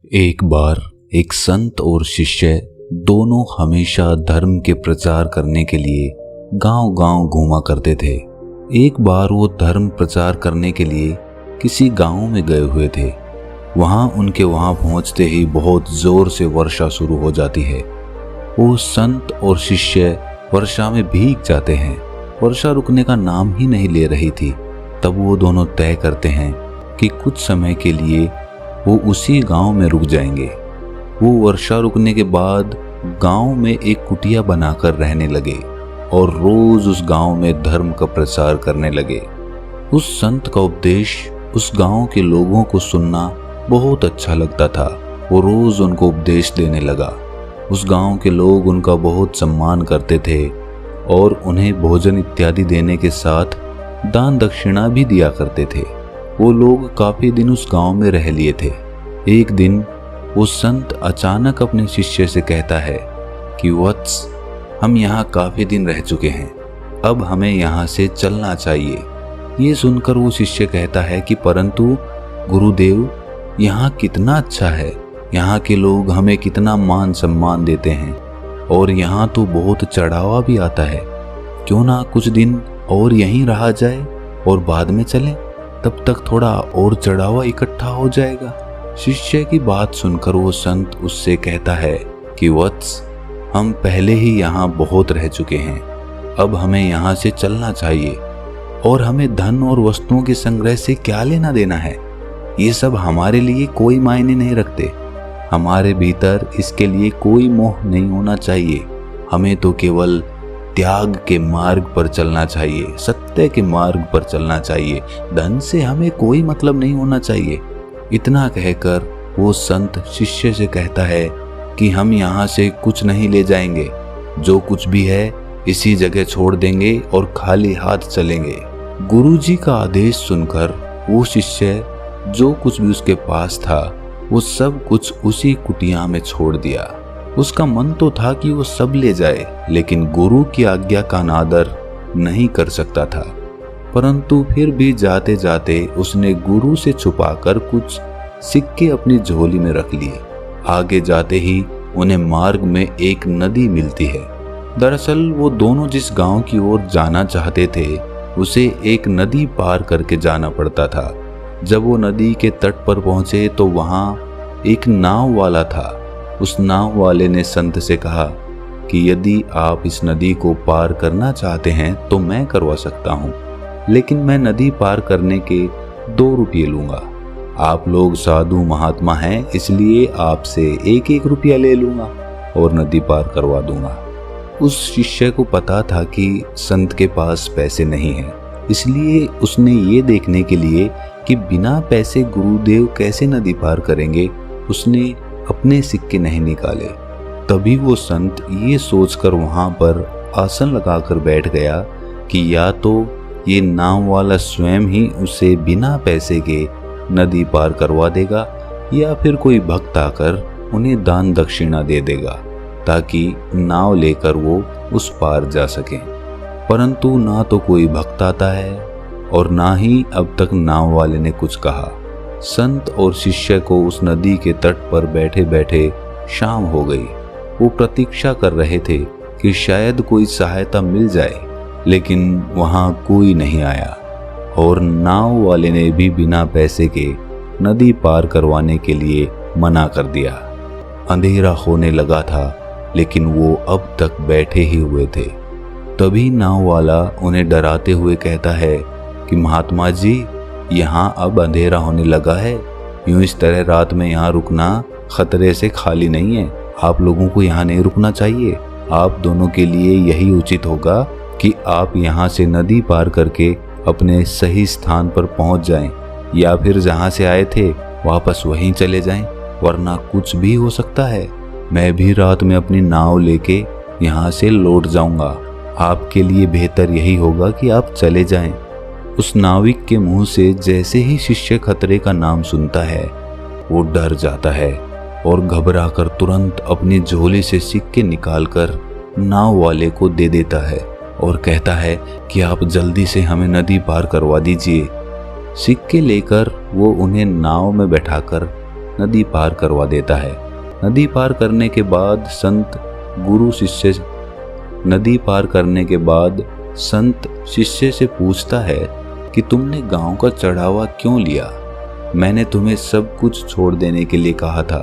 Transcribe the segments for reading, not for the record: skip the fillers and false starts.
एक बार एक संत और शिष्य दोनों हमेशा धर्म के प्रचार करने के लिए गांव-गांव घूमा करते थे। एक बार वो धर्म प्रचार करने के लिए किसी गांव में गए हुए थे। उनके वहां पहुंचते ही बहुत जोर से वर्षा शुरू हो जाती है। वो संत और शिष्य वर्षा में भीग जाते हैं। वर्षा रुकने का नाम ही नहीं ले रही थी। तब वो दोनों तय करते हैं कि कुछ समय के लिए वो उसी गांव में रुक जाएंगे। वो वर्षा रुकने के बाद गांव में एक कुटिया बनाकर रहने लगे और रोज उस गांव में धर्म का प्रचार करने लगे। उस संत का उपदेश उस गांव के लोगों को सुनना बहुत अच्छा लगता था। वो रोज उनको उपदेश देने लगा। उस गांव के लोग उनका बहुत सम्मान करते थे और उन्हें भोजन इत्यादि देने के साथ दान दक्षिणा भी दिया करते थे। वो लोग काफी दिन उस गांव में रह लिए थे। एक दिन वो संत अचानक अपने शिष्य से कहता है कि वत्स, हम यहाँ काफी दिन रह चुके हैं, अब हमें यहाँ से चलना चाहिए। ये सुनकर वो शिष्य कहता है कि परंतु गुरुदेव, यहाँ कितना अच्छा है, यहाँ के लोग हमें कितना मान सम्मान देते हैं और यहाँ तो बहुत चढ़ावा भी आता है। क्यों ना कुछ दिन और यहीं रहा जाए और बाद में चलें, तब तक थोड़ा और चढ़ावा इकट्ठा हो जाएगा। शिष्य की बात सुनकर वो संत उससे कहता है कि वत्स, हम पहले ही यहाँ बहुत रह चुके हैं, अब हमें यहाँ से चलना चाहिए और हमें धन और वस्तुओं के संग्रह से क्या लेना देना है। ये सब हमारे लिए कोई मायने नहीं रखते। हमारे भीतर इसके लिए कोई मोह नहीं होना चाहिए। हमें तो केवल त्याग के मार्ग पर चलना चाहिए, सत्य के मार्ग पर चलना चाहिए। धन से हमें कोई मतलब नहीं होना चाहिए। इतना कहकर वो संत शिष्य से कहता है कि हम यहाँ से कुछ नहीं ले जाएंगे, जो कुछ भी है इसी जगह छोड़ देंगे और खाली हाथ चलेंगे। गुरुजी का आदेश सुनकर वो शिष्य जो कुछ भी उसके पास था वो सब कुछ उसी कुटिया में छोड़ दिया। उसका मन तो था कि वो सब ले जाए, लेकिन गुरु की आज्ञा का अनादर नहीं कर सकता था। परंतु फिर भी जाते जाते उसने गुरु से छुपाकर कुछ सिक्के अपनी झोली में रख लिए। आगे जाते ही उन्हें मार्ग में एक नदी मिलती है। दरअसल वो दोनों जिस गांव की ओर जाना चाहते थे उसे एक नदी पार करके जाना पड़ता था। जब वो नदी के तट पर पहुंचे तो वहां एक नाव वाला था। उस नाव वाले ने संत से कहा कि यदि आप इस नदी को पार करना चाहते हैं तो मैं करवा सकता हूँ, लेकिन मैं नदी पार करने के 2 रुपये लूंगा। आप लोग साधु महात्मा हैं, इसलिए आपसे 1-1 रुपया ले लूंगा और नदी पार करवा दूंगा। उस शिष्य को पता था कि संत के पास पैसे नहीं हैं, इसलिए उसने ये देखने के लिए कि बिना पैसे गुरुदेव कैसे नदी पार करेंगे, उसने अपने सिक्के नहीं निकाले। तभी वो संत ये सोचकर वहां पर आसन लगाकर बैठ गया कि या तो ये नाव वाला स्वयं ही उसे बिना पैसे के नदी पार करवा देगा या फिर कोई भक्त आकर उन्हें दान दक्षिणा दे देगा ताकि नाव लेकर वो उस पार जा सके। परंतु ना तो कोई भक्त आता है और ना ही अब तक नाव वाले ने कुछ कहा। संत और शिष्य को उस नदी के तट पर बैठे बैठे शाम हो गई। वो प्रतीक्षा कर रहे थे कि शायद कोई सहायता मिल जाए, लेकिन वहां कोई नहीं आया और नाव वाले ने भी बिना पैसे के नदी पार करवाने के लिए मना कर दिया। अंधेरा होने लगा था, लेकिन वो अब तक बैठे ही हुए थे। तभी नाव वाला उन्हें डराते हुए कहता है कि महात्मा जी, यहाँ अब अंधेरा होने लगा है। यूं इस तरह रात में यहाँ रुकना खतरे से खाली नहीं है। आप लोगों को यहाँ नहीं रुकना चाहिए। आप दोनों के लिए यही उचित होगा कि आप यहाँ से नदी पार करके अपने सही स्थान पर पहुँच जाएं, या फिर जहाँ से आए थे वापस वहीं चले जाएं, वरना कुछ भी हो सकता है। मैं भी रात में अपनी नाव लेके यहाँ से लौट जाऊंगा। आपके लिए बेहतर यही होगा कि आप चले जाएं। उस नाविक के मुंह से जैसे ही शिष्य खतरे का नाम सुनता है वो डर जाता है और घबराकर तुरंत अपनी झोली से सिक्के निकालकर नाव वाले को दे देता है और कहता है कि आप जल्दी से हमें नदी पार करवा दीजिए। सिक्के लेकर वो उन्हें नाव में बैठाकर नदी पार करवा देता है। नदी पार करने के बाद संत शिष्य से पूछता है कि तुमने गांव का चढ़ावा क्यों लिया? मैंने तुम्हें सब कुछ छोड़ देने के लिए कहा था,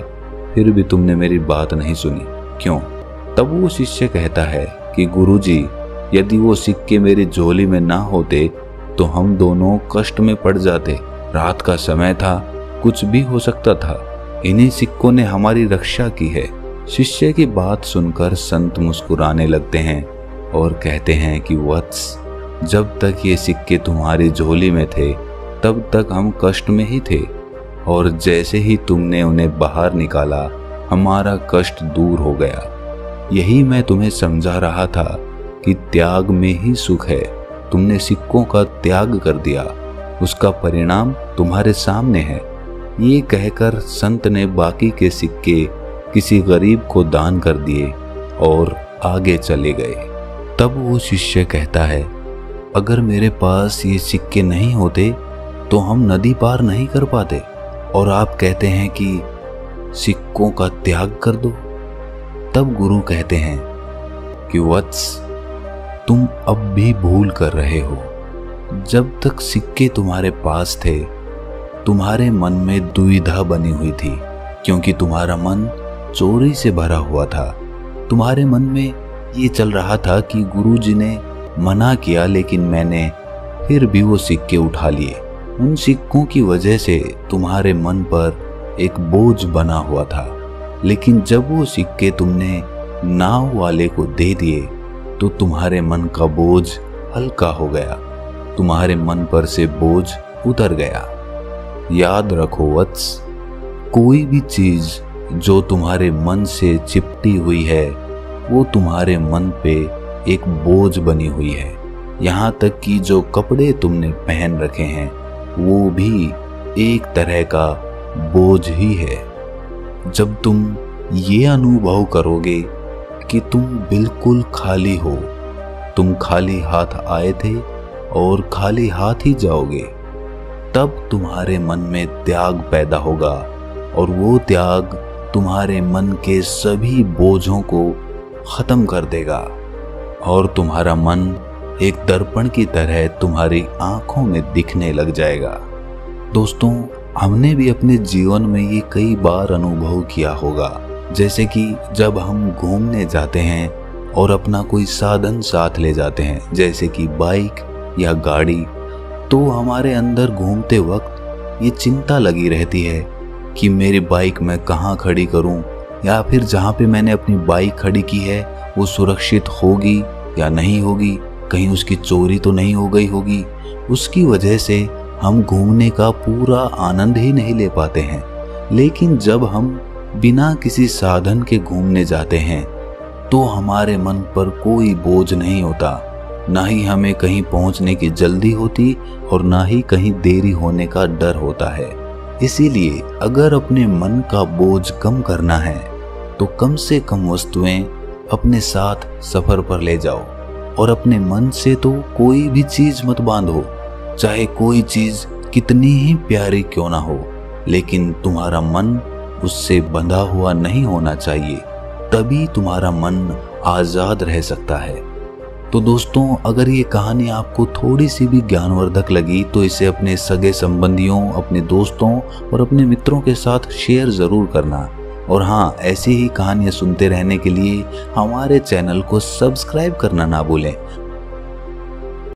फिर भी तुमने मेरी बात नहीं सुनी, क्यों? तब वो शिष्य कहता है कि गुरुजी, यदि वो सिक्के मेरी झोली में ना होते तो हम दोनों कष्ट में पड़ जाते। रात का समय था, कुछ भी हो सकता था। इन्हीं सिक्कों ने हमारी रक्षा की है। शिष्य की बात सुनकर संत मुस्कुराने लगते हैं और कहते हैं कि वत्स, जब तक ये सिक्के तुम्हारी झोली में थे तब तक हम कष्ट में ही थे, और जैसे ही तुमने उन्हें बाहर निकाला हमारा कष्ट दूर हो गया। यही मैं तुम्हें समझा रहा था कि त्याग में ही सुख है। तुमने सिक्कों का त्याग कर दिया, उसका परिणाम तुम्हारे सामने है। ये कहकर संत ने बाकी के सिक्के किसी गरीब को दान कर दिए और आगे चले गए। तब वो शिष्य कहता है, अगर मेरे पास ये सिक्के नहीं होते तो हम नदी पार नहीं कर पाते, और आप कहते हैं कि सिक्कों का त्याग कर दो। तब गुरु कहते हैं कि वत्स, तुम अब भी भूल कर रहे हो। जब तक सिक्के तुम्हारे पास थे तुम्हारे मन में दुविधा बनी हुई थी, क्योंकि तुम्हारा मन चोरी से भरा हुआ था। तुम्हारे मन में ये चल रहा था कि गुरुजी ने मना किया, लेकिन मैंने फिर भी वो सिक्के उठा लिए। उन सिक्कों की वजह से तुम्हारे मन पर एक बोझ बना हुआ था, लेकिन जब वो सिक्के तुमने नाव वाले को दे दिए तो तुम्हारे मन का बोझ हल्का हो गया, तुम्हारे मन पर से बोझ उतर गया। याद रखो वत्स, कोई भी चीज जो तुम्हारे मन से चिपटी हुई है वो तुम्हारे मन पे एक बोझ बनी हुई है। यहाँ तक कि जो कपड़े तुमने पहन रखे हैं वो भी एक तरह का बोझ ही है। जब तुम ये अनुभव करोगे कि तुम बिल्कुल खाली हो, तुम खाली हाथ आए थे और खाली हाथ ही जाओगे, तब तुम्हारे मन में त्याग पैदा होगा, और वो त्याग तुम्हारे मन के सभी बोझों को खत्म कर देगा, और तुम्हारा मन एक दर्पण की तरह तुम्हारी आंखों में दिखने लग जाएगा। दोस्तों, हमने भी अपने जीवन में ये कई बार अनुभव किया होगा, जैसे कि जब हम घूमने जाते हैं और अपना कोई साधन साथ ले जाते हैं, जैसे कि बाइक या गाड़ी, तो हमारे अंदर घूमते वक्त ये चिंता लगी रहती है कि मेरी बाइक मैं कहाँ खड़ी करूं, या फिर जहाँ पे मैंने अपनी बाइक खड़ी की है वो सुरक्षित होगी या नहीं होगी, कहीं उसकी चोरी तो नहीं हो गई होगी। उसकी वजह से हम घूमने का पूरा आनंद ही नहीं ले पाते हैं। लेकिन जब हम बिना किसी साधन के घूमने जाते हैं तो हमारे मन पर कोई बोझ नहीं होता, ना ही हमें कहीं पहुंचने की जल्दी होती और ना ही कहीं देरी होने का डर होता है। इसीलिए अगर अपने मन का बोझ कम करना है तो कम से कम वस्तुएं अपने साथ सफर पर ले जाओ, और अपने मन से तो कोई भी चीज मत बांधो, चाहे कोई चीज कितनी ही प्यारी क्यों ना हो, लेकिन तुम्हारा मन उससे बंधा हुआ नहीं होना चाहिए, तभी तुम्हारा मन आजाद रह सकता है। तो दोस्तों, अगर ये कहानी आपको थोड़ी सी भी ज्ञानवर्धक लगी तो इसे अपने सगे संबंधियों, अपने दोस्तों और अपने मित्रों के साथ शेयर ज़रूर करना। और हाँ, ऐसी ही कहानियाँ सुनते रहने के लिए हमारे चैनल को सब्सक्राइब करना ना भूलें।